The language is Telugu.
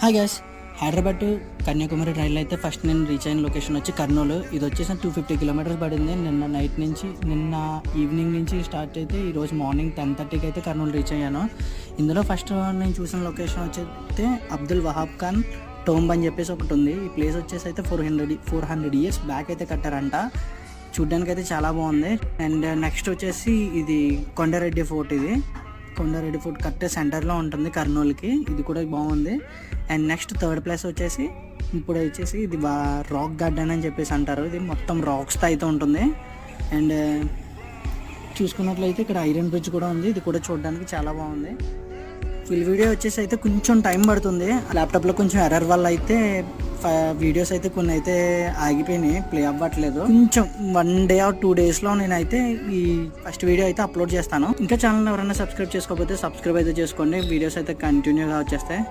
Hi guys, Hyderabad to Kanyakumari రైల్లో అయితే ఫస్ట్ నేను రీచ్ అయిన లొకేషన్ వచ్చి కర్నూలు. ఇది వచ్చేసి 250 కిలోమీటర్స్ పడింది. నిన్న ఈవినింగ్ నుంచి స్టార్ట్ అయితే ఈరోజు మార్నింగ్ 10:30కి అయితే కర్నూలు రీచ్ అయ్యాను. ఇందులో ఫస్ట్ నేను చూసిన లొకేషన్ వచ్చి అబ్దుల్ వహాబ్ ఖాన్ టోంబ్ అని చెప్పేసి ఒకటి ఉంది. ఈ ప్లేస్ వచ్చేసి అయితే 400 ఇయర్స్ బ్యాక్ అయితే కట్టారంట. చూడ్డానికి అయితే చాలా బాగుంది. అండ్ నెక్స్ట్ వచ్చేసి ఇది కొండారెడ్డి ఫోర్ట్. ఇది కొండారెడ్డి ఫోర్ట్ కట్టే సెంటర్లో ఉంటుంది కర్నూలుకి. ఇది కూడా బాగుంది. అండ్ నెక్స్ట్ థర్డ్ ప్లేస్ వచ్చేసి ఇప్పుడు వచ్చేసి ఇది రాక్ గార్డెన్ అని చెప్పేసి అంటారు. ఇది మొత్తం రాక్స్తో అయితే ఉంటుంది. అండ్ చూసుకున్నట్లయితే ఇక్కడ ఐరన్ బ్రిడ్జ్ కూడా ఉంది. ఇది కూడా చూడడానికి చాలా బాగుంది. ఫుల్ వీడియో వచ్చేసి అయితే కొంచెం టైం పడుతుంది. ల్యాప్టాప్లో కొంచెం ఎర్రర్ వల్ల అయితే వీడియోస్ అయితే కొన్ని అయితే ఆగిపోయినాయి, ప్లే అవ్వట్లేదు. కొంచెం 1 డే ఆర్ 2 డేస్లో నేనైతే ఈ ఫస్ట్ వీడియో అయితే అప్లోడ్ చేస్తాను. ఇంకా ఛానల్ ఎవరైనా సబ్స్క్రైబ్ చేసుకోకపోతే సబ్స్క్రైబ్ అయితే చేసుకోండి. వీడియోస్ అయితే కంటిన్యూగా వచ్చేస్తాయి.